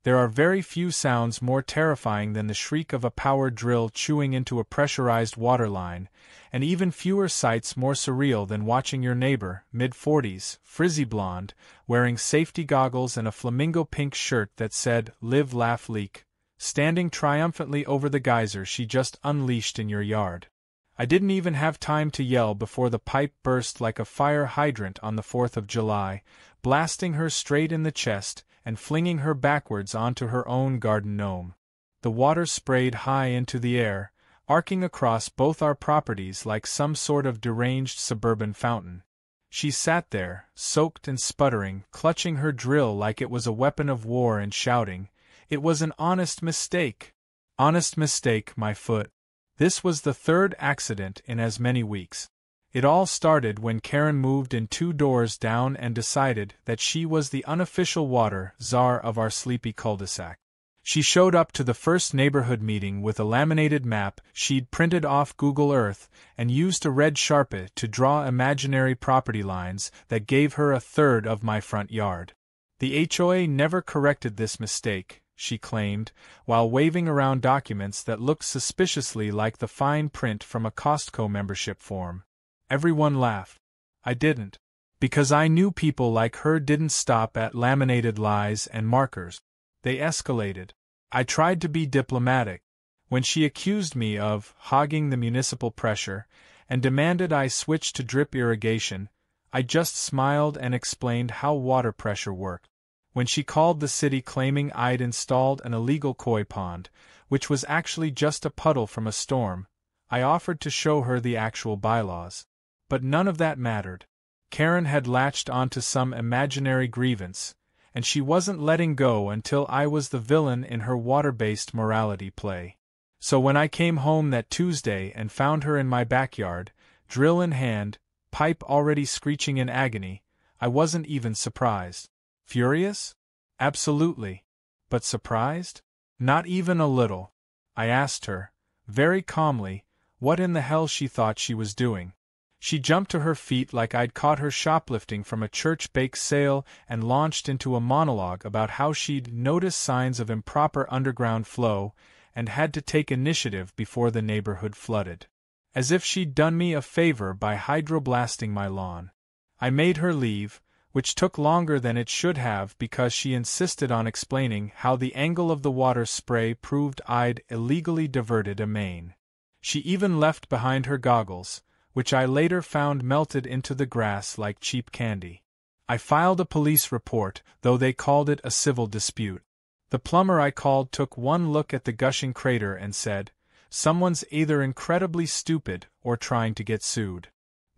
There are very few sounds more terrifying than the shriek of a power drill chewing into a pressurized water line, and even fewer sights more surreal than watching your neighbor, mid-40s, frizzy blonde, wearing safety goggles and a flamingo pink shirt that said, "Live, Laugh, Leak," standing triumphantly over the geyser she just unleashed in your yard. I didn't even have time to yell before the pipe burst like a fire hydrant on the 4th of July, blasting her straight in the chest and flinging her backwards onto her own garden gnome. The water sprayed high into the air, arcing across both our properties like some sort of deranged suburban fountain. She sat there, soaked and sputtering, clutching her drill like it was a weapon of war and shouting, "It was an honest mistake! Honest mistake, my foot." This was the third accident in as many weeks. It all started when Karen moved in 2 doors down and decided that she was the unofficial water czar of our sleepy cul-de-sac. She showed up to the first neighborhood meeting with a laminated map she'd printed off Google Earth and used a red Sharpie to draw imaginary property lines that gave her a third of my front yard. The HOA never corrected this mistake, she claimed, while waving around documents that looked suspiciously like the fine print from a Costco membership form. Everyone laughed. I didn't. Because I knew people like her didn't stop at laminated lies and markers. They escalated. I tried to be diplomatic. When she accused me of hogging the municipal pressure and demanded I switch to drip irrigation, I just smiled and explained how water pressure worked. When she called the city claiming I'd installed an illegal koi pond, which was actually just a puddle from a storm, I offered to show her the actual bylaws. But none of that mattered. Karen had latched onto some imaginary grievance, and she wasn't letting go until I was the villain in her water-based morality play. So when I came home that Tuesday and found her in my backyard, drill in hand, pipe already screeching in agony, I wasn't even surprised. Furious? Absolutely. But surprised? Not even a little. I asked her, very calmly, what in the hell she thought she was doing. She jumped to her feet like I'd caught her shoplifting from a church bake sale and launched into a monologue about how she'd noticed signs of improper underground flow and had to take initiative before the neighborhood flooded. As if she'd done me a favor by hydroblasting my lawn. I made her leave, which took longer than it should have because she insisted on explaining how the angle of the water spray proved I'd illegally diverted a main. She even left behind her goggles, which I later found melted into the grass like cheap candy. I filed a police report, though they called it a civil dispute. The plumber I called took one look at the gushing crater and said, "Someone's either incredibly stupid or trying to get sued."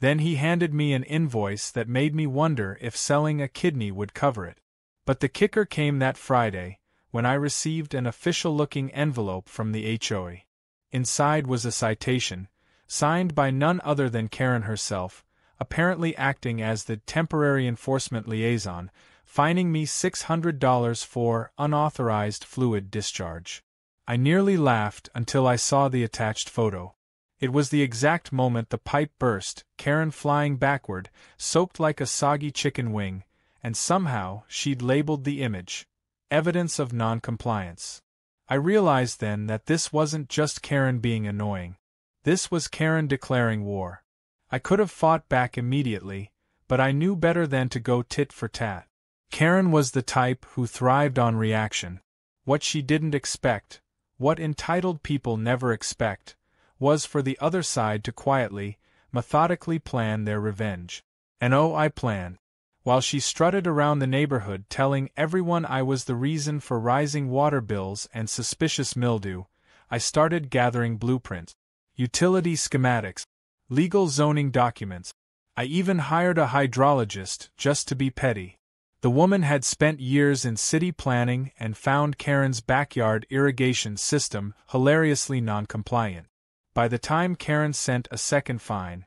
Then he handed me an invoice that made me wonder if selling a kidney would cover it. But the kicker came that Friday, when I received an official-looking envelope from the HOA. Inside was a citation, signed by none other than Karen herself, apparently acting as the temporary enforcement liaison, fining me $600 for unauthorized fluid discharge. I nearly laughed until I saw the attached photo. It was the exact moment the pipe burst, Karen flying backward, soaked like a soggy chicken wing, and somehow she'd labeled the image, evidence of non-compliance. I realized then that this wasn't just Karen being annoying. This was Karen declaring war. I could have fought back immediately, but I knew better than to go tit for tat. Karen was the type who thrived on reaction. What she didn't expect, what entitled people never expect, was for the other side to quietly, methodically plan their revenge. And oh, I planned. While she strutted around the neighborhood telling everyone I was the reason for rising water bills and suspicious mildew, I started gathering blueprints, utility schematics, legal zoning documents. I even hired a hydrologist just to be petty. The woman had spent years in city planning and found Karen's backyard irrigation system hilariously non-compliant. By the time Karen sent a second fine,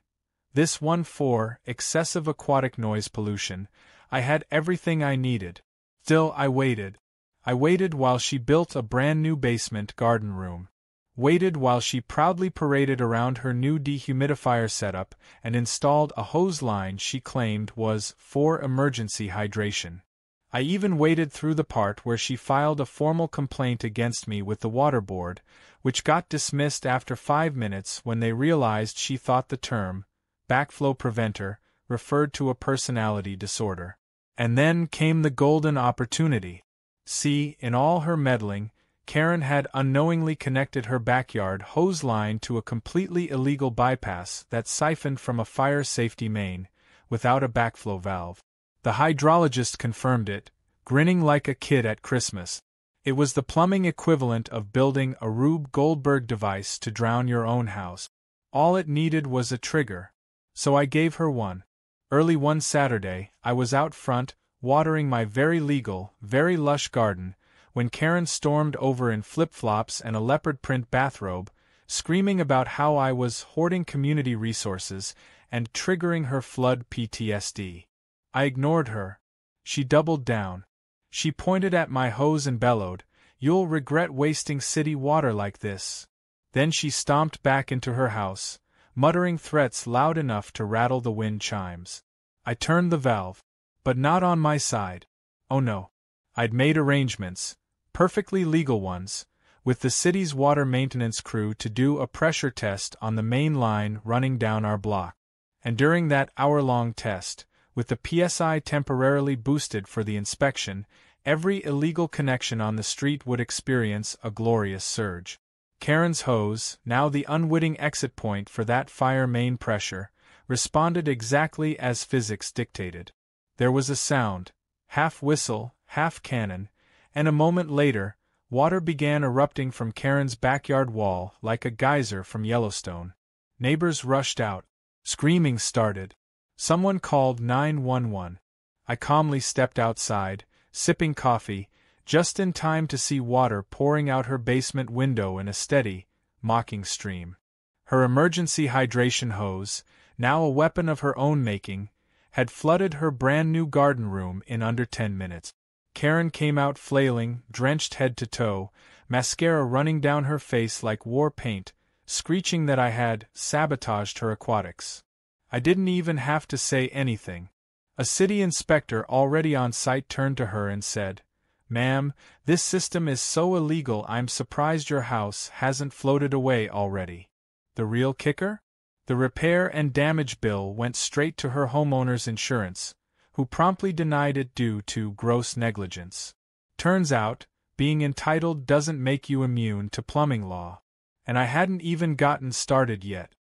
this one for excessive aquatic noise pollution, I had everything I needed. Still, I waited. I waited while she built a brand new basement garden room. Waited while she proudly paraded around her new dehumidifier setup and installed a hose line she claimed was for emergency hydration. I even waded through the part where she filed a formal complaint against me with the water board, which got dismissed after 5 minutes when they realized she thought the term, backflow preventer, referred to a personality disorder. And then came the golden opportunity. See, in all her meddling, Karen had unknowingly connected her backyard hose line to a completely illegal bypass that siphoned from a fire safety main, without a backflow valve. The hydrologist confirmed it, grinning like a kid at Christmas. It was the plumbing equivalent of building a Rube Goldberg device to drown your own house. All it needed was a trigger. So I gave her one. Early one Saturday, I was out front, watering my very legal, very lush garden, when Karen stormed over in flip-flops and a leopard print bathrobe, screaming about how I was hoarding community resources and triggering her flood PTSD. I ignored her. She doubled down. She pointed at my hose and bellowed, "You'll regret wasting city water like this." Then she stomped back into her house, muttering threats loud enough to rattle the wind chimes. I turned the valve. But not on my side. Oh no. I'd made arrangements, perfectly legal ones, with the city's water maintenance crew to do a pressure test on the main line running down our block. And during that hour-long test, with the PSI temporarily boosted for the inspection, every illegal connection on the street would experience a glorious surge. Karen's hose, now the unwitting exit point for that fire main pressure, responded exactly as physics dictated. There was a sound, half whistle, half cannon, and a moment later, water began erupting from Karen's backyard wall like a geyser from Yellowstone. Neighbors rushed out. Screaming started. Someone called 911. I calmly stepped outside, sipping coffee, just in time to see water pouring out her basement window in a steady, mocking stream. Her emergency hydration hose, now a weapon of her own making, had flooded her brand-new garden room in under 10 minutes. Karen came out flailing, drenched head to toe, mascara running down her face like war paint, screeching that I had sabotaged her aquatics. I didn't even have to say anything. A city inspector already on site turned to her and said, "Ma'am, this system is so illegal I'm surprised your house hasn't floated away already." The real kicker? The repair and damage bill went straight to her homeowner's insurance, who promptly denied it due to gross negligence. Turns out, being entitled doesn't make you immune to plumbing law. And I hadn't even gotten started yet.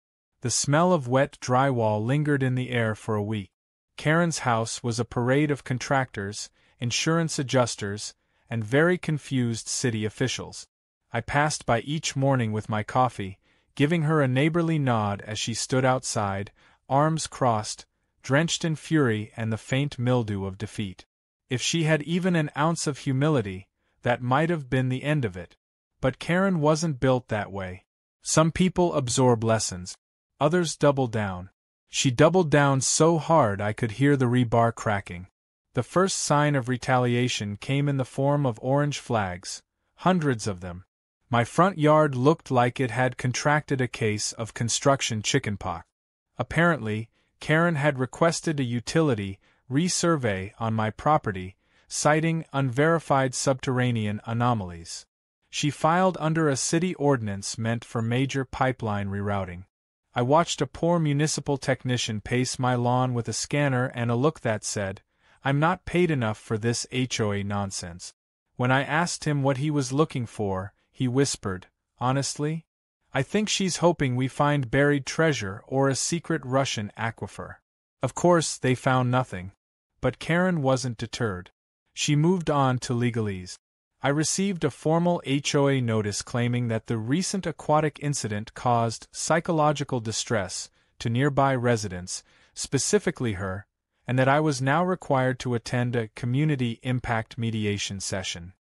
The smell of wet drywall lingered in the air for a week. Karen's house was a parade of contractors, insurance adjusters, and very confused city officials. I passed by each morning with my coffee, giving her a neighborly nod as she stood outside, arms crossed, drenched in fury and the faint mildew of defeat. If she had even an ounce of humility, that might have been the end of it. But Karen wasn't built that way. Some people absorb lessons. Others double down. She doubled down so hard I could hear the rebar cracking. The first sign of retaliation came in the form of orange flags, hundreds of them. My front yard looked like it had contracted a case of construction chickenpox. Apparently, Karen had requested a utility resurvey on my property, citing unverified subterranean anomalies. She filed under a city ordinance meant for major pipeline rerouting. I watched a poor municipal technician pace my lawn with a scanner and a look that said, "I'm not paid enough for this HOA nonsense." When I asked him what he was looking for, he whispered, "Honestly? I think she's hoping we find buried treasure or a secret Russian aquifer." Of course, they found nothing. But Karen wasn't deterred. She moved on to legalese. I received a formal HOA notice claiming that the recent aquatic incident caused psychological distress to nearby residents, specifically her, and that I was now required to attend a community impact mediation session.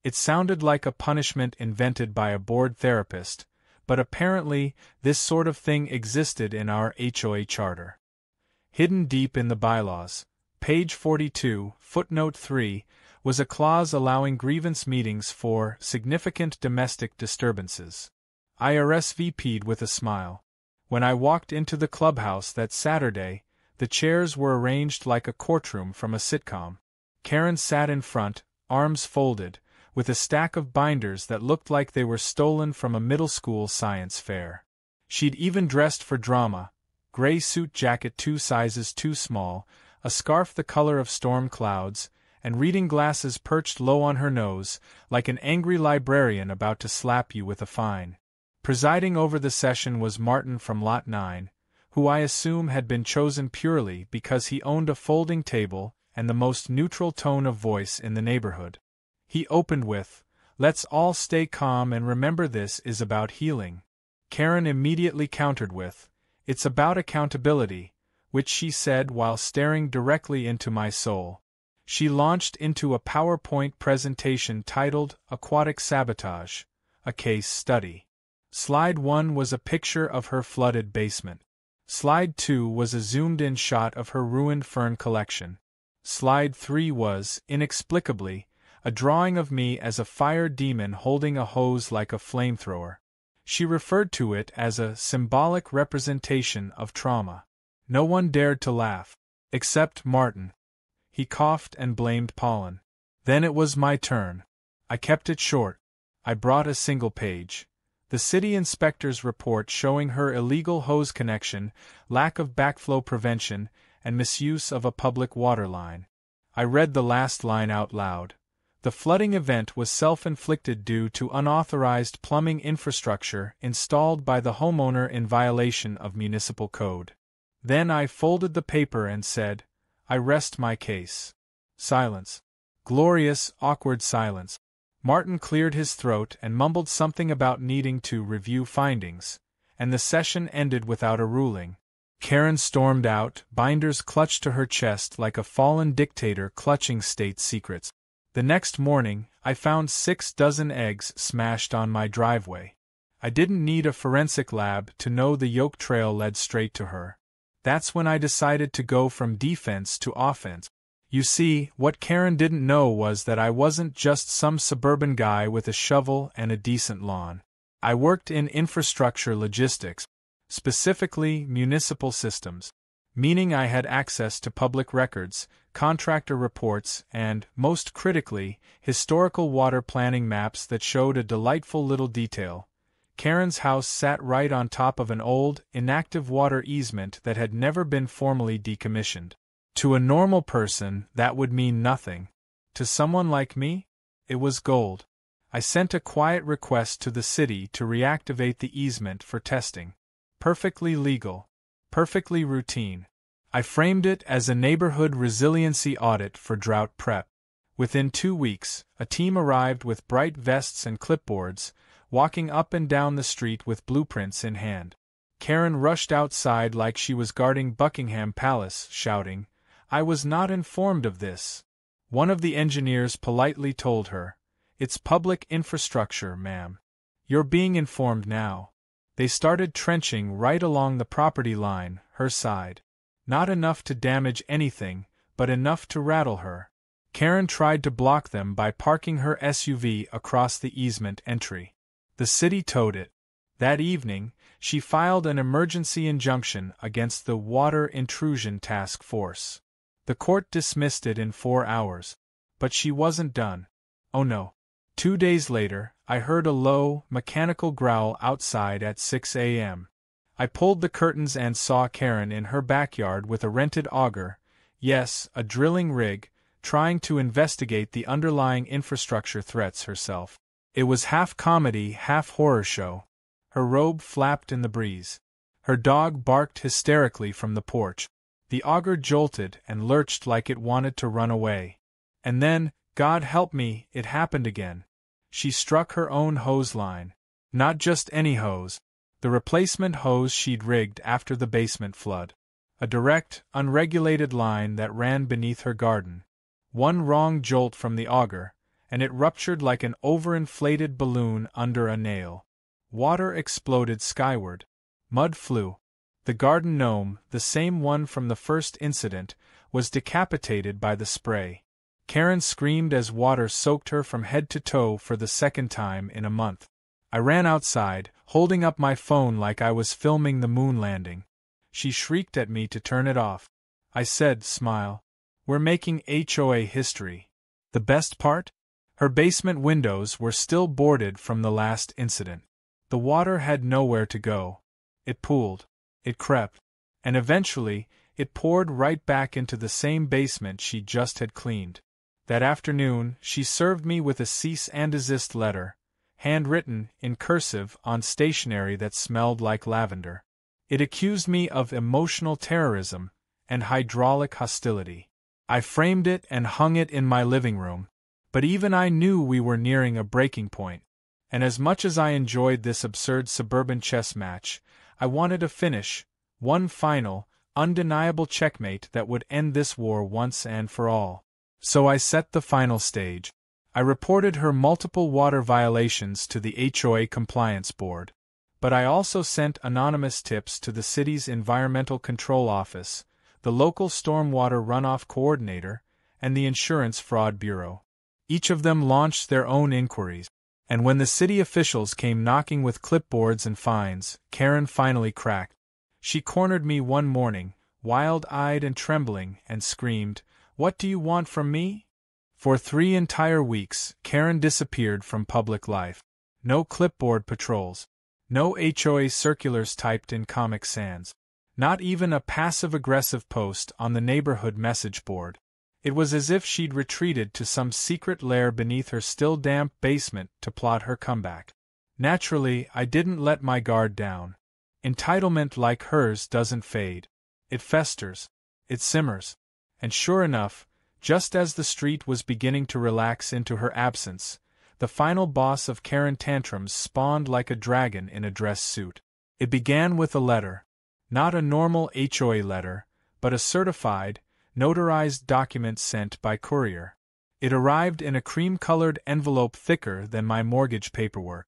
It sounded like a punishment invented by a bored therapist, but apparently this sort of thing existed in our HOA charter. Hidden deep in the bylaws, page 42, footnote 3, was a clause allowing grievance meetings for significant domestic disturbances. I RSVP'd with a smile. When I walked into the clubhouse that Saturday, the chairs were arranged like a courtroom from a sitcom. Karen sat in front, arms folded, with a stack of binders that looked like they were stolen from a middle school science fair. She'd even dressed for drama, gray suit jacket 2 sizes too small, a scarf the color of storm clouds, and reading glasses perched low on her nose, like an angry librarian about to slap you with a fine. Presiding over the session was Martin from Lot 9, who I assume had been chosen purely because he owned a folding table and the most neutral tone of voice in the neighborhood. He opened with, "Let's all stay calm and remember this is about healing." Karen immediately countered with, "It's about accountability," which she said while staring directly into my soul. She launched into a PowerPoint presentation titled Aquatic Sabotage, a Case Study. Slide 1 was a picture of her flooded basement. Slide 2 was a zoomed-in shot of her ruined fern collection. Slide 3 was, inexplicably, a drawing of me as a fire demon holding a hose like a flamethrower. She referred to it as a symbolic representation of trauma. No one dared to laugh. Except Martin. He coughed and blamed pollen. Then it was my turn. I kept it short. I brought a single page. The city inspector's report showing her illegal hose connection, lack of backflow prevention, and misuse of a public water line. I read the last line out loud. The flooding event was self-inflicted due to unauthorized plumbing infrastructure installed by the homeowner in violation of municipal code. Then I folded the paper and said, "I rest my case." Silence. Glorious, awkward silence. Martin cleared his throat and mumbled something about needing to review findings, and the session ended without a ruling. Karen stormed out, binders clutched to her chest like a fallen dictator clutching state secrets. The next morning, I found 6 dozen eggs smashed on my driveway. I didn't need a forensic lab to know the yolk trail led straight to her. That's when I decided to go from defense to offense. You see, what Karen didn't know was that I wasn't just some suburban guy with a shovel and a decent lawn. I worked in infrastructure logistics, specifically municipal systems, meaning I had access to public records, contractor reports, and, most critically, historical water planning maps that showed a delightful little detail. Karen's house sat right on top of an old, inactive water easement that had never been formally decommissioned. To a normal person, that would mean nothing. To someone like me, it was gold. I sent a quiet request to the city to reactivate the easement for testing. Perfectly legal. Perfectly routine. I framed it as a neighborhood resiliency audit for drought prep. Within 2 weeks, a team arrived with bright vests and clipboards, walking up and down the street with blueprints in hand. Karen rushed outside like she was guarding Buckingham Palace, shouting, "I was not informed of this." One of the engineers politely told her, "It's public infrastructure, ma'am. You're being informed now." They started trenching right along the property line, her side. Not enough to damage anything, but enough to rattle her. Karen tried to block them by parking her SUV across the easement entry. The city towed it. That evening, she filed an emergency injunction against the Water Intrusion Task Force. The court dismissed it in 4 hours. But she wasn't done. Oh no. 2 days later, I heard a low, mechanical growl outside at 6 a.m. I pulled the curtains and saw Karen in her backyard with a rented auger, yes, a drilling rig, trying to investigate the underlying infrastructure threats herself. It was half comedy, half horror show. Her robe flapped in the breeze. Her dog barked hysterically from the porch. The auger jolted and lurched like it wanted to run away. And then, God help me, it happened again. She struck her own hose line. Not just any hose. The replacement hose she'd rigged after the basement flood. A direct, unregulated line that ran beneath her garden. One wrong jolt from the auger, and it ruptured like an overinflated balloon under a nail. Water exploded skyward. Mud flew. The garden gnome, the same one from the first incident, was decapitated by the spray. Karen screamed as water soaked her from head to toe for the second time in a month. I ran outside, holding up my phone like I was filming the moon landing. She shrieked at me to turn it off. I said, "Smile. We're making HOA history. The best part? Her basement windows were still boarded from the last incident. The water had nowhere to go. It pooled. It crept. And eventually, it poured right back into the same basement she just had cleaned. That afternoon, she served me with a cease and desist letter, handwritten, in cursive, on stationery that smelled like lavender. It accused me of emotional terrorism and hydraulic hostility. I framed it and hung it in my living room. But even I knew we were nearing a breaking point. And as much as I enjoyed this absurd suburban chess match, I wanted a finish, one final, undeniable checkmate that would end this war once and for all. So I set the final stage. I reported her multiple water violations to the HOA Compliance Board. But I also sent anonymous tips to the city's Environmental Control Office, the local stormwater runoff coordinator, and the Insurance Fraud Bureau. Each of them launched their own inquiries. And when the city officials came knocking with clipboards and fines, Karen finally cracked. She cornered me one morning, wild-eyed and trembling, and screamed, "What do you want from me?" For 3 entire weeks, Karen disappeared from public life. No clipboard patrols. No HOA circulars typed in Comic Sans. Not even a passive-aggressive post on the neighborhood message board. It was as if she'd retreated to some secret lair beneath her still damp basement to plot her comeback. Naturally, I didn't let my guard down. Entitlement like hers doesn't fade. It festers. It simmers. And sure enough, just as the street was beginning to relax into her absence, the final boss of Karen tantrums spawned like a dragon in a dress suit. It began with a letter. Not a normal HOA letter, but a certified, notarized document sent by courier. It arrived in a cream-colored envelope thicker than my mortgage paperwork.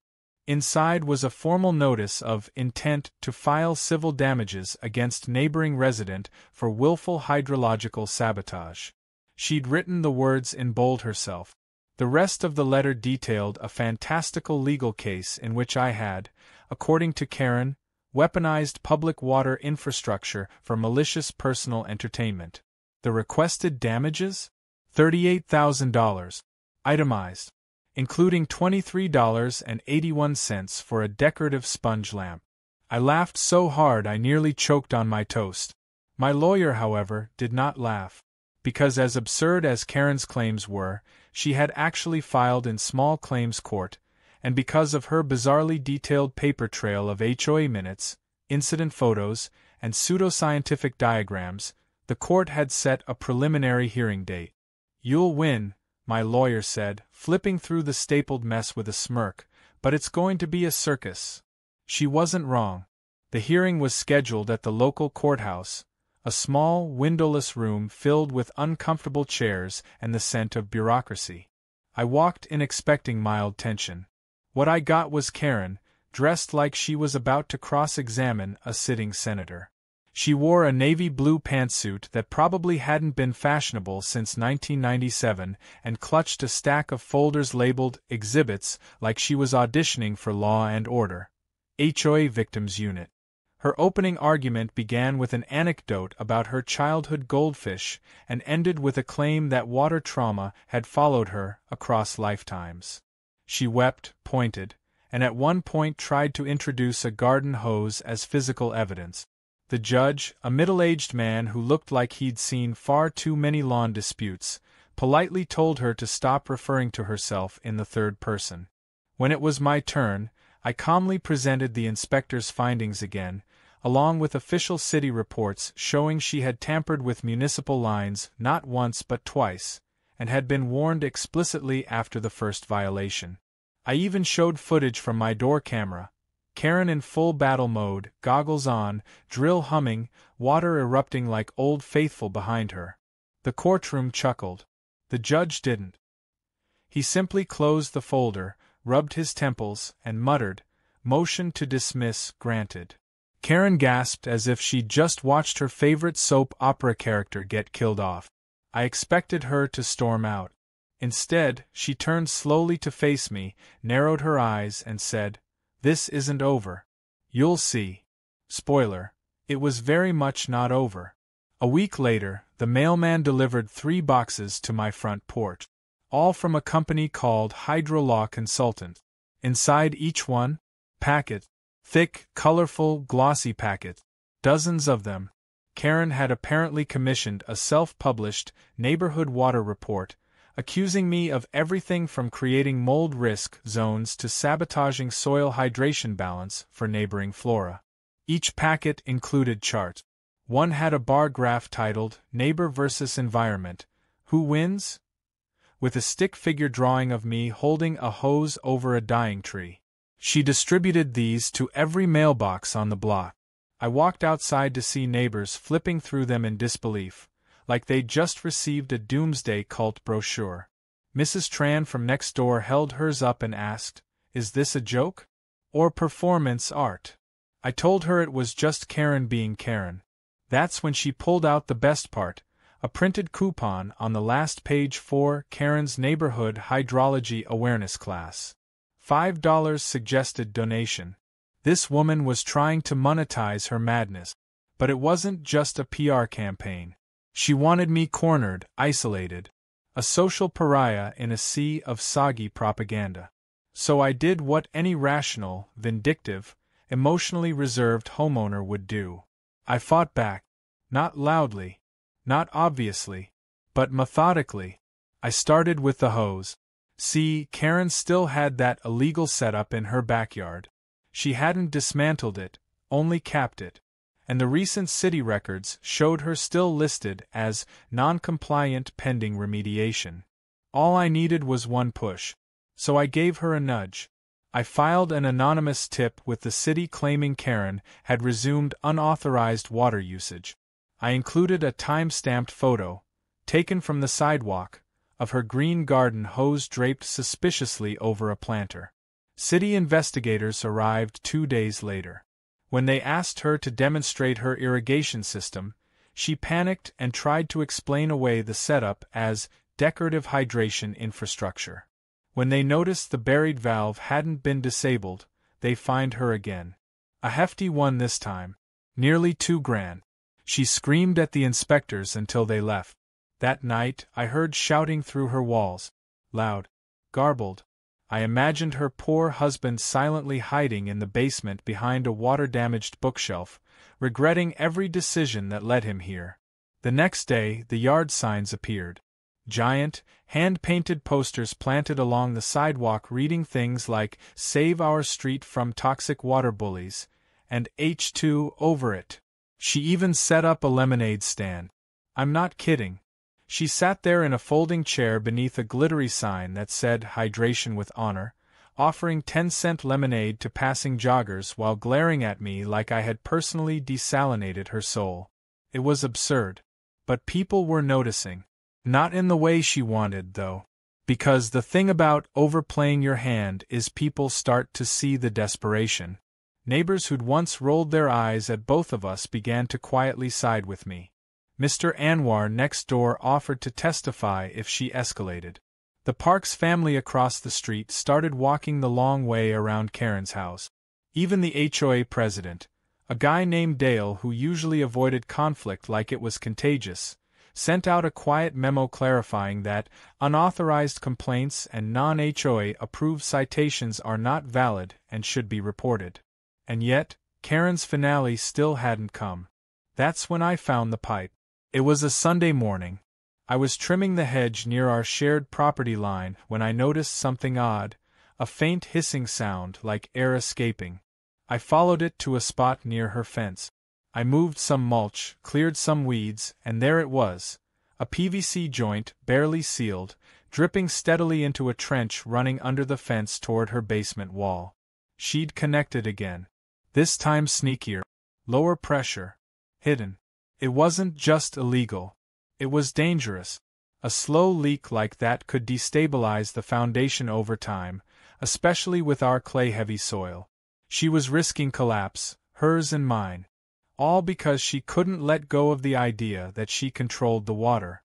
Inside was a formal notice of intent to file civil damages against neighboring resident for willful hydrological sabotage. She'd written the words in bold herself. The rest of the letter detailed a fantastical legal case in which I had, according to Karen, weaponized public water infrastructure for malicious personal entertainment. The requested damages? $38,000. Itemized. Including $23.81 for a decorative sponge lamp. I laughed so hard I nearly choked on my toast. My lawyer, however, did not laugh. Because as absurd as Karen's claims were, she had actually filed in small claims court, and because of her bizarrely detailed paper trail of HOA minutes, incident photos, and pseudoscientific diagrams, the court had set a preliminary hearing date. "You'll win," my lawyer said, flipping through the stapled mess with a smirk, "but it's going to be a circus." She wasn't wrong. The hearing was scheduled at the local courthouse, a small, windowless room filled with uncomfortable chairs and the scent of bureaucracy. I walked in expecting mild tension. What I got was Karen, dressed like she was about to cross-examine a sitting senator. She wore a navy blue pantsuit that probably hadn't been fashionable since 1997 and clutched a stack of folders labeled exhibits like she was auditioning for Law and Order, HOA Victims Unit. Her opening argument began with an anecdote about her childhood goldfish and ended with a claim that water trauma had followed her across lifetimes. She wept, pointed, and at one point tried to introduce a garden hose as physical evidence. The judge, a middle-aged man who looked like he'd seen far too many lawn disputes, politely told her to stop referring to herself in the third person. When it was my turn, I calmly presented the inspector's findings again, along with official city reports showing she had tampered with municipal lines not once but twice, and had been warned explicitly after the first violation. I even showed footage from my door camera. Karen in full battle mode, goggles on, drill humming, water erupting like Old Faithful behind her. The courtroom chuckled. The judge didn't. He simply closed the folder, rubbed his temples, and muttered, "Motion to dismiss granted." Karen gasped as if she'd just watched her favorite soap opera character get killed off. I expected her to storm out. Instead, she turned slowly to face me, narrowed her eyes, and said, "This isn't over. You'll see." Spoiler: it was very much not over. A week later, the mailman delivered 3 boxes to my front porch, all from a company called Hydrolaw Consultant. Inside each one, packet, thick, colorful, glossy packet, dozens of them. Karen had apparently commissioned a self-published neighborhood water report, accusing me of everything from creating mold risk zones to sabotaging soil hydration balance for neighboring flora. Each packet included charts. One had a bar graph titled Neighbor vs. Environment, Who Wins? With a stick figure drawing of me holding a hose over a dying tree. She distributed these to every mailbox on the block. I walked outside to see neighbors flipping through them in disbelief, like they'd just received a doomsday cult brochure. Mrs. Tran from next door held hers up and asked, "Is this a joke? Or performance art?" I told her it was just Karen being Karen. That's when she pulled out the best part, a printed coupon on the last page for Karen's Neighborhood Hydrology Awareness Class. $5 suggested donation. This woman was trying to monetize her madness. But it wasn't just a PR campaign. She wanted me cornered, isolated. A social pariah in a sea of soggy propaganda. So I did what any rational, vindictive, emotionally reserved homeowner would do. I fought back. Not loudly. Not obviously. But methodically. I started with the hose. See, Karen still had that illegal setup in her backyard. She hadn't dismantled it, only capped it. And the recent city records showed her still listed as non-compliant pending remediation. All I needed was one push. So I gave her a nudge. I filed an anonymous tip with the city claiming Karen had resumed unauthorized water usage. I included a time-stamped photo, taken from the sidewalk, of her green garden hose draped suspiciously over a planter. City investigators arrived 2 days later. When they asked her to demonstrate her irrigation system, she panicked and tried to explain away the setup as decorative hydration infrastructure. When they noticed the buried valve hadn't been disabled, they fined her again. A hefty one this time. Nearly $2,000. She screamed at the inspectors until they left. That night, I heard shouting through her walls. Loud. Garbled. I imagined her poor husband silently hiding in the basement behind a water-damaged bookshelf, regretting every decision that led him here. The next day, the yard signs appeared. Giant, hand-painted posters planted along the sidewalk reading things like "Save our street from toxic water bullies" and "H2 over it." She even set up a lemonade stand. I'm not kidding. She sat there in a folding chair beneath a glittery sign that said "Hydration with Honor," offering 10-cent lemonade to passing joggers while glaring at me like I had personally desalinated her soul. It was absurd. But people were noticing. Not in the way she wanted, though. Because the thing about overplaying your hand is people start to see the desperation. Neighbors who'd once rolled their eyes at both of us began to quietly side with me. Mr. Anwar next door offered to testify if she escalated. The Parks family across the street started walking the long way around Karen's house. Even the HOA president, a guy named Dale who usually avoided conflict like it was contagious, sent out a quiet memo clarifying that unauthorized complaints and non-HOA approved citations are not valid and should be reported. And yet, Karen's finale still hadn't come. That's when I found the pipe. It was a Sunday morning. I was trimming the hedge near our shared property line when I noticed something odd, a faint hissing sound like air escaping. I followed it to a spot near her fence. I moved some mulch, cleared some weeds, and there it was, a PVC joint, barely sealed, dripping steadily into a trench running under the fence toward her basement wall. She'd connected again. This time sneakier. Lower pressure. Hidden. It wasn't just illegal. It was dangerous. A slow leak like that could destabilize the foundation over time, especially with our clay-heavy soil. She was risking collapse, hers and mine. All because she couldn't let go of the idea that she controlled the water.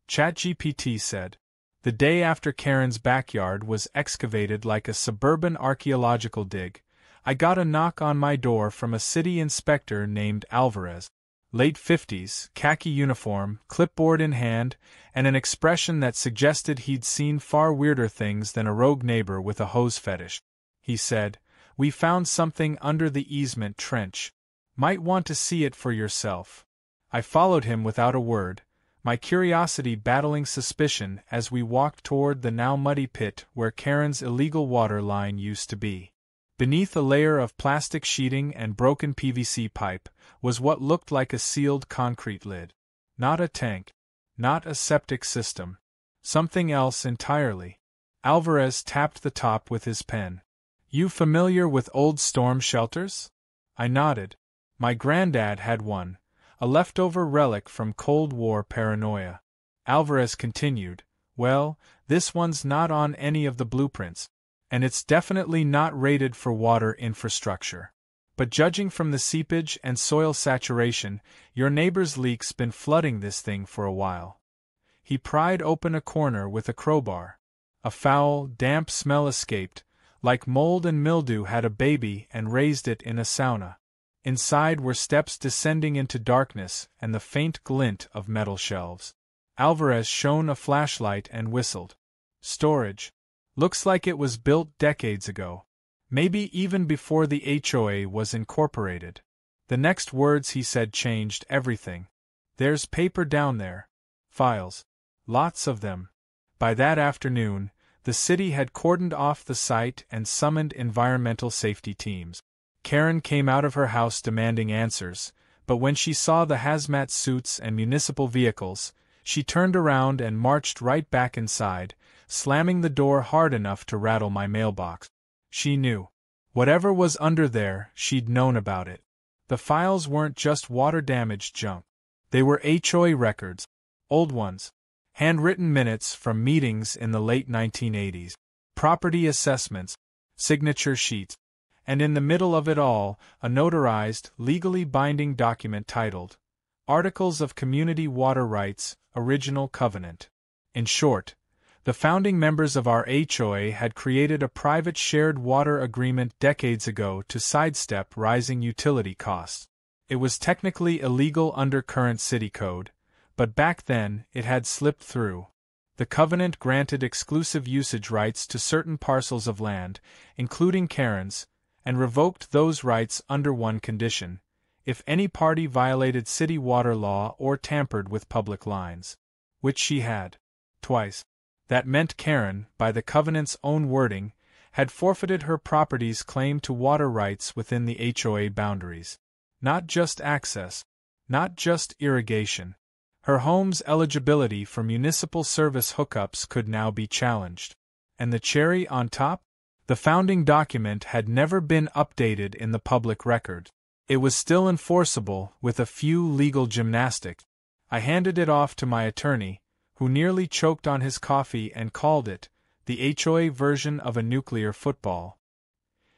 ChatGPT said, the day after Karen's backyard was excavated like a suburban archaeological dig, I got a knock on my door from a city inspector named Alvarez. Late 50s, khaki uniform, clipboard in hand, and an expression that suggested he'd seen far weirder things than a rogue neighbor with a hose fetish. He said, "We found something under the Easement trench. Might want to see it for yourself." I followed him without a word, my curiosity battling suspicion as we walked toward the now muddy pit where Karen's illegal water line used to be. Beneath a layer of plastic sheeting and broken PVC pipe was what looked like a sealed concrete lid. Not a tank. Not a septic system. Something else entirely. Alvarez tapped the top with his pen. "You familiar with old storm shelters?" I nodded. My granddad had one, a leftover relic from Cold War paranoia. Alvarez continued, "Well, this one's not on any of the blueprints, and it's definitely not rated for water infrastructure. But judging from the seepage and soil saturation, your neighbor's leak's been flooding this thing for a while." He pried open a corner with a crowbar. A foul, damp smell escaped, like mold and mildew had a baby and raised it in a sauna. Inside were steps descending into darkness and the faint glint of metal shelves. Alvarez shone a flashlight and whistled. "Storage. Looks like it was built decades ago. Maybe even before the HOA was incorporated." The next words he said changed everything. "There's paper down there. Files. Lots of them." By that afternoon, the city had cordoned off the site and summoned environmental safety teams. Karen came out of her house demanding answers, but when she saw the hazmat suits and municipal vehicles, she turned around and marched right back inside, slamming the door hard enough to rattle my mailbox. She knew. Whatever was under there, she'd known about it. The files weren't just water-damaged junk. They were HOA records. Old ones. Handwritten minutes from meetings in the late 1980s. Property assessments. Signature sheets. And in the middle of it all, a notarized, legally binding document titled, "Articles of Community Water Rights, Original Covenant." In short, the founding members of our HOA had created a private shared water agreement decades ago to sidestep rising utility costs. It was technically illegal under current city code, but back then it had slipped through. The covenant granted exclusive usage rights to certain parcels of land, including Karen's, and revoked those rights under one condition: if any party violated city water law or tampered with public lines. Which she had. Twice. That meant Karen, by the covenant's own wording, had forfeited her property's claim to water rights within the HOA boundaries. Not just access. Not just irrigation. Her home's eligibility for municipal service hookups could now be challenged. And the cherry on top? The founding document had never been updated in the public record. It was still enforceable, with a few legal gymnastics. I handed it off to my attorney, who nearly choked on his coffee and called it the HOA version of a nuclear football.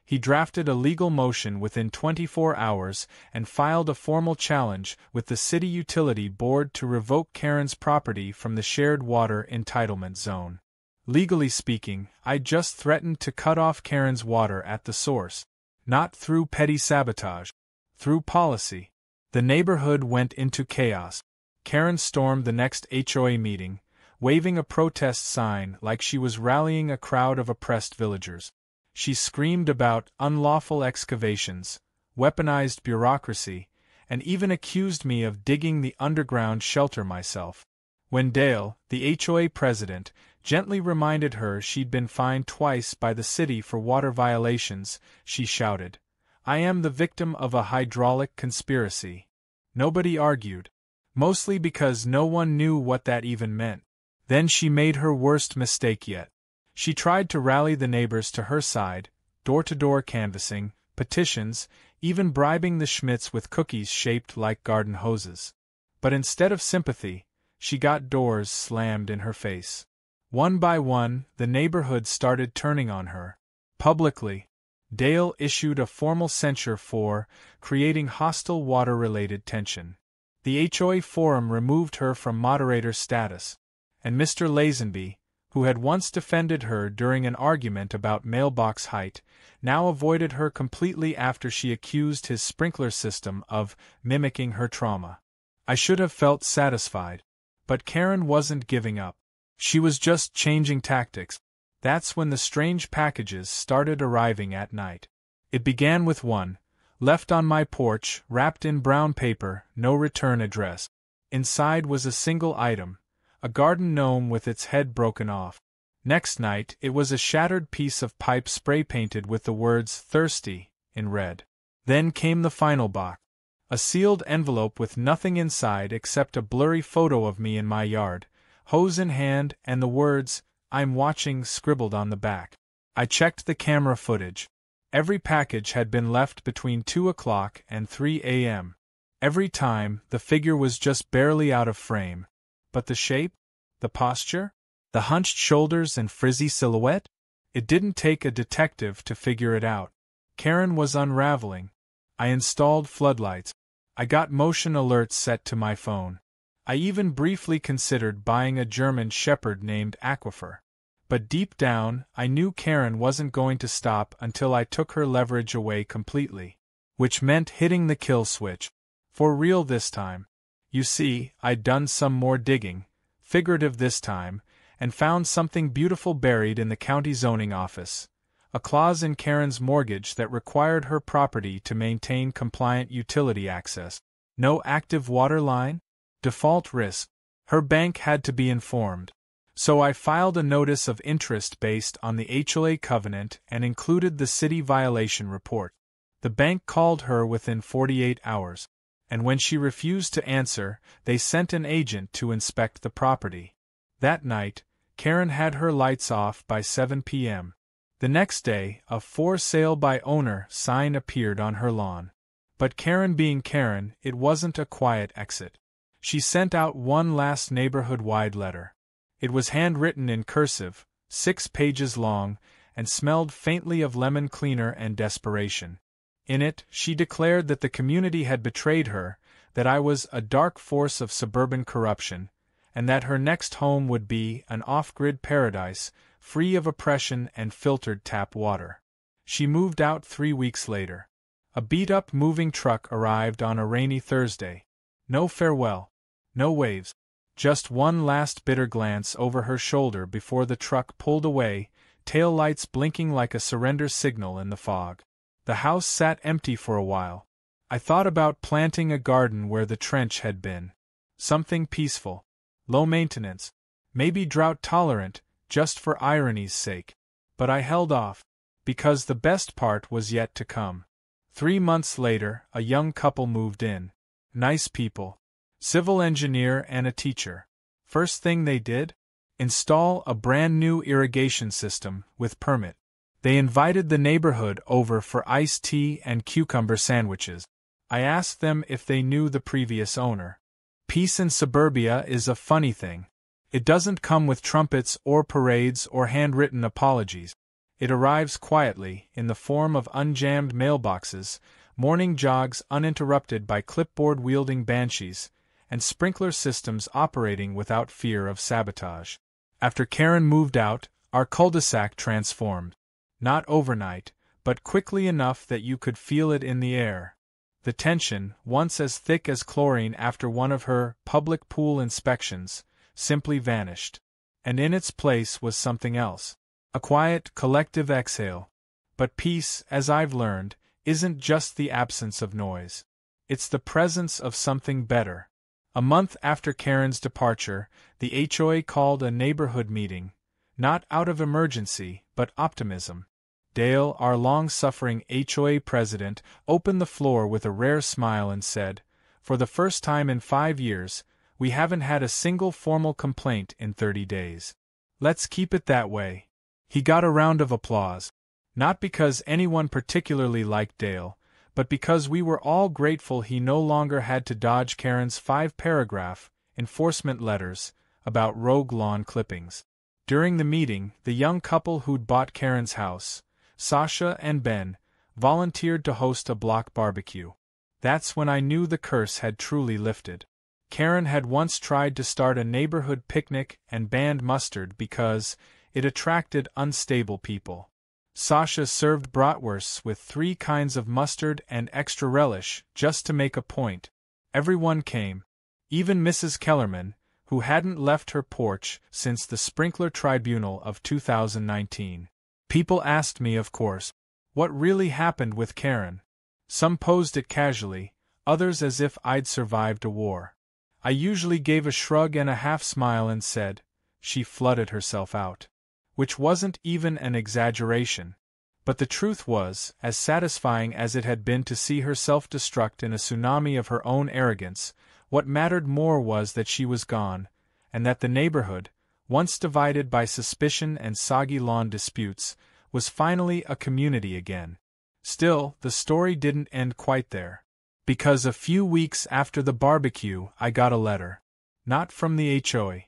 He drafted a legal motion within 24 hours and filed a formal challenge with the City Utility Board to revoke Karen's property from the shared water entitlement zone. Legally speaking, I just threatened to cut off Karen's water at the source. Not through petty sabotage. Through policy. The neighborhood went into chaos. Karen stormed the next HOA meeting, waving a protest sign like she was rallying a crowd of oppressed villagers. She screamed about unlawful excavations, weaponized bureaucracy, and even accused me of digging the underground shelter myself. When Dale, the HOA president, gently reminded her she'd been fined twice by the city for water violations, she shouted, "I am the victim of a hydraulic conspiracy." Nobody argued. Mostly because no one knew what that even meant. Then she made her worst mistake yet. She tried to rally the neighbors to her side, door-to-door canvassing, petitions, even bribing the Schmidts with cookies shaped like garden hoses. But instead of sympathy, she got doors slammed in her face. One by one, the neighborhood started turning on her. Publicly, Dale issued a formal censure for creating hostile water-related tension. The HOA forum removed her from moderator status, and Mr. Lazenby, who had once defended her during an argument about mailbox height, now avoided her completely after she accused his sprinkler system of mimicking her trauma. I should have felt satisfied. But Karen wasn't giving up. She was just changing tactics. That's when the strange packages started arriving at night. It began with one, left on my porch, wrapped in brown paper, no return address. Inside was a single item, a garden gnome with its head broken off. Next night, it was a shattered piece of pipe spray-painted with the words "Thirsty" in red. Then came the final box. A sealed envelope with nothing inside except a blurry photo of me in my yard, hose in hand, and the words, "I'm watching," scribbled on the back. I checked the camera footage. Every package had been left between 2 o'clock and 3 a.m. Every time, the figure was just barely out of frame. But the shape? The posture? The hunched shoulders and frizzy silhouette? It didn't take a detective to figure it out. Karen was unraveling. I installed floodlights. I got motion alerts set to my phone. I even briefly considered buying a German Shepherd named Aquifer. But deep down, I knew Karen wasn't going to stop until I took her leverage away completely. Which meant hitting the kill switch. For real this time. You see, I'd done some more digging, figurative this time, and found something beautiful buried in the county zoning office. A clause in Karen's mortgage that required her property to maintain compliant utility access. No active water line? Default risk. Her bank had to be informed. So I filed a notice of interest based on the HOA covenant and included the city violation report. The bank called her within 48 hours. And when she refused to answer, they sent an agent to inspect the property. That night, Karen had her lights off by 7 p.m. The next day, a "For Sale by Owner" sign appeared on her lawn. But Karen being Karen, it wasn't a quiet exit. She sent out one last neighborhood-wide letter. It was handwritten in cursive, 6 pages long, and smelled faintly of lemon cleaner and desperation. In it, she declared that the community had betrayed her, that I was a dark force of suburban corruption, and that her next home would be an off-grid paradise, free of oppression and filtered tap water. She moved out 3 weeks later. A beat-up moving truck arrived on a rainy Thursday. No farewell. No waves. Just one last bitter glance over her shoulder before the truck pulled away, tail lights blinking like a surrender signal in the fog. The house sat empty for a while. I thought about planting a garden where the trench had been. Something peaceful. Low maintenance. Maybe drought-tolerant, just for irony's sake. But I held off, because the best part was yet to come. 3 months later, a young couple moved in. Nice people. Civil engineer and a teacher. First thing they did? Install a brand new irrigation system, with permit. They invited the neighborhood over for iced tea and cucumber sandwiches. I asked them if they knew the previous owner. Peace in suburbia is a funny thing. It doesn't come with trumpets or parades or handwritten apologies. It arrives quietly, in the form of unjammed mailboxes, morning jogs uninterrupted by clipboard-wielding banshees, and sprinkler systems operating without fear of sabotage. After Karen moved out, our cul-de-sac transformed. Not overnight, but quickly enough that you could feel it in the air. The tension, once as thick as chlorine after one of her public pool inspections, simply vanished. And in its place was something else. A quiet, collective exhale. But peace, as I've learned, isn't just the absence of noise. It's the presence of something better. A month after Karen's departure, the HOA called a neighborhood meeting, not out of emergency, but optimism. Dale, our long-suffering HOA president, opened the floor with a rare smile and said, "For the first time in 5 years, we haven't had a single formal complaint in 30 days. Let's keep it that way." He got a round of applause. Not because anyone particularly liked Dale, but because we were all grateful he no longer had to dodge Karen's 5-paragraph enforcement letters about rogue lawn clippings. During the meeting, the young couple who'd bought Karen's house, Sasha and Ben, volunteered to host a block barbecue. That's when I knew the curse had truly lifted. Karen had once tried to start a neighborhood picnic and banned mustard because it attracted unstable people. Sasha served bratwursts with 3 kinds of mustard and extra relish just to make a point. Everyone came. Even Mrs. Kellerman, who hadn't left her porch since the sprinkler tribunal of 2019. People asked me, of course, what really happened with Karen. Some posed it casually, others as if I'd survived a war. I usually gave a shrug and a half-smile and said, she flooded herself out. Which wasn't even an exaggeration. But the truth was, as satisfying as it had been to see her self-destruct in a tsunami of her own arrogance, what mattered more was that she was gone, and that the neighborhood, once divided by suspicion and soggy lawn disputes, was finally a community again. Still, the story didn't end quite there. Because a few weeks after the barbecue I got a letter. Not from the HOA.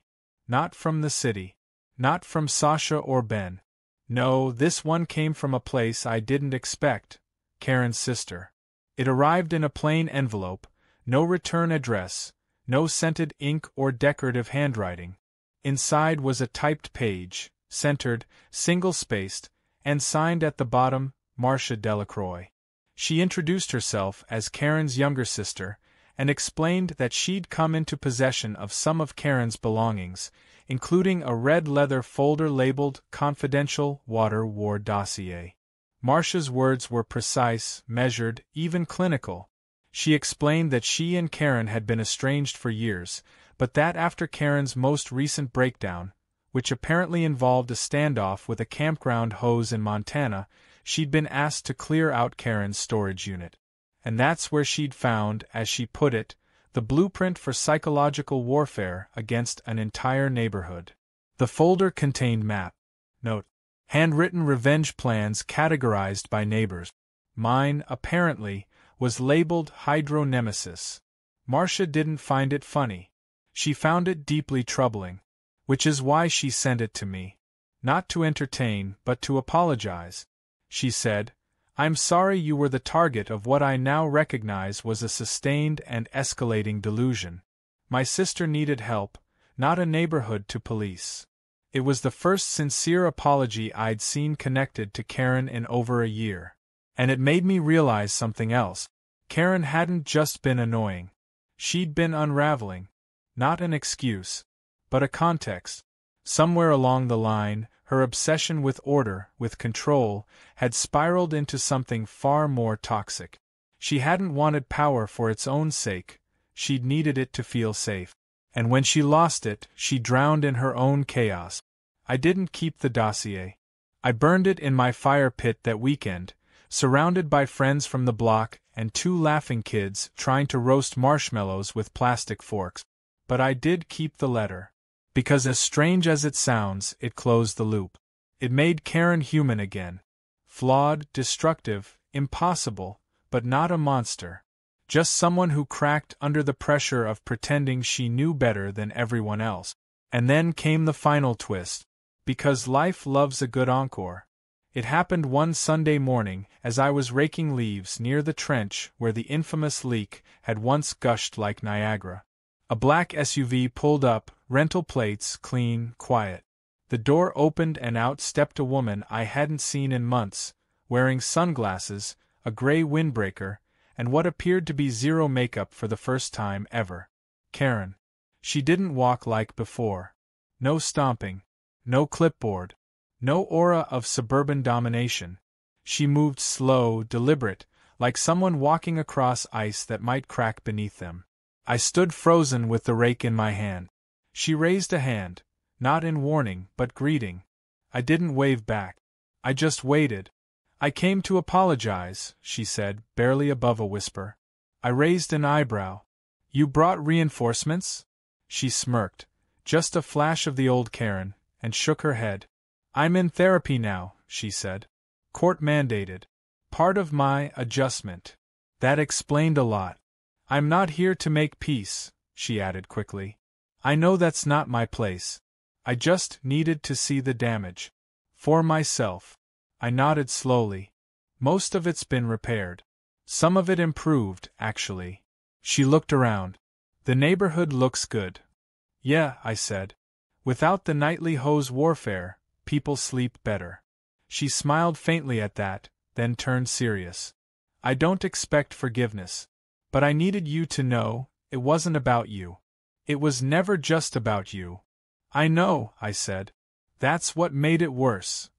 Not from the city. Not from Sasha or Ben. No, this one came from a place I didn't expect, Karen's sister. It arrived in a plain envelope, no return address, no scented ink or decorative handwriting. Inside was a typed page, centered, single-spaced, and signed at the bottom, Marcia Delacroix. She introduced herself as Karen's younger sister, and explained that she'd come into possession of some of Karen's belongings, including a red leather folder labeled Confidential Water War Dossier. Marcia's words were precise, measured, even clinical. She explained that she and Karen had been estranged for years, but that after Karen's most recent breakdown, which apparently involved a standoff with a campground hose in Montana, she'd been asked to clear out Karen's storage unit. And that's where she'd found, as she put it, the blueprint for psychological warfare against an entire neighborhood. The folder contained map, note, handwritten revenge plans categorized by neighbors. Mine, apparently, was labeled Hydro Nemesis. Marcia didn't find it funny. She found it deeply troubling. Which is why she sent it to me. Not to entertain, but to apologize. She said, I'm sorry you were the target of what I now recognize was a sustained and escalating delusion. My sister needed help, not a neighborhood to police. It was the first sincere apology I'd seen connected to Karen in over a year. And it made me realize something else. Karen hadn't just been annoying. She'd been unraveling. Not an excuse, but a context. Somewhere along the line, her obsession with order, with control, had spiraled into something far more toxic. She hadn't wanted power for its own sake, she'd needed it to feel safe. And when she lost it, she drowned in her own chaos. I didn't keep the dossier. I burned it in my fire pit that weekend, surrounded by friends from the block and 2 laughing kids trying to roast marshmallows with plastic forks. But I did keep the letter. Because as strange as it sounds, it closed the loop. It made Karen human again. Flawed, destructive, impossible, but not a monster. Just someone who cracked under the pressure of pretending she knew better than everyone else. And then came the final twist. Because life loves a good encore. It happened one Sunday morning as I was raking leaves near the trench where the infamous leak had once gushed like Niagara. A black SUV pulled up, rental plates clean, quiet. The door opened and out stepped a woman I hadn't seen in months, wearing sunglasses, a gray windbreaker, and what appeared to be zero makeup for the first time ever. Karen. She didn't walk like before. No stomping. No clipboard. No aura of suburban domination. She moved slow, deliberate, like someone walking across ice that might crack beneath them. I stood frozen with the rake in my hand. She raised a hand, not in warning but greeting. I didn't wave back. I just waited. I came to apologize, she said, barely above a whisper. I raised an eyebrow. You brought reinforcements? She smirked, just a flash of the old Karen, and shook her head. I'm in therapy now, she said. Court mandated. Part of my adjustment. That explained a lot. I'm not here to make peace, she added quickly. I know that's not my place. I just needed to see the damage. For myself. I nodded slowly. Most of it's been repaired. Some of it improved, actually. She looked around. The neighborhood looks good. Yeah, I said. Without the nightly hose warfare, people sleep better. She smiled faintly at that, then turned serious. I don't expect forgiveness. But I needed you to know, it wasn't about you. It was never just about you. I know, I said. That's what made it worse.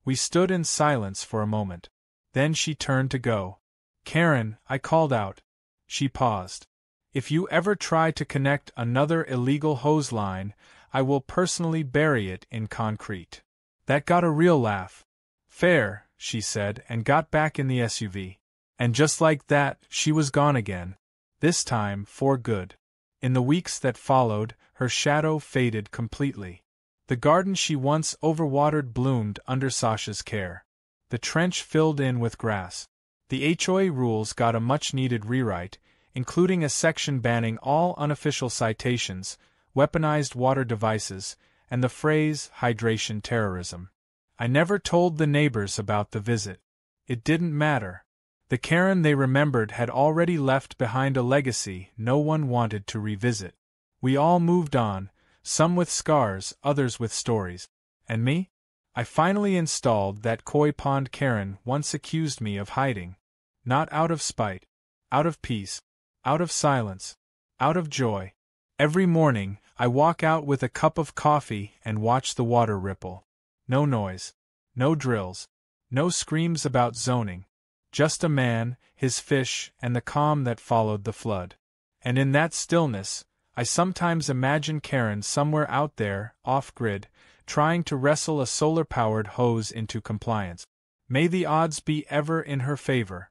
We stood in silence for a moment. Then she turned to go. Karen, I called out. She paused. If you ever try to connect another illegal hose line, I will personally bury it in concrete. That got a real laugh. Fair, she said, and got back in the SUV. And just like that, she was gone again. This time, for good. In the weeks that followed, her shadow faded completely. The garden she once overwatered bloomed under Sasha's care. The trench filled in with grass. The HOA rules got a much-needed rewrite, including a section banning all unofficial citations, weaponized water devices, and the phrase hydration terrorism. I never told the neighbors about the visit. It didn't matter. The Karen they remembered had already left behind a legacy no one wanted to revisit. We all moved on, some with scars, others with stories. And me? I finally installed that koi pond Karen once accused me of hiding. Not out of spite. Out of peace. Out of silence. Out of joy. Every morning, I walk out with a cup of coffee and watch the water ripple. No noise. No drills. No screams about zoning. Just a man, his fish, and the calm that followed the flood. And in that stillness, I sometimes imagine Karen somewhere out there, off-grid, trying to wrestle a solar-powered hose into compliance. May the odds be ever in her favor.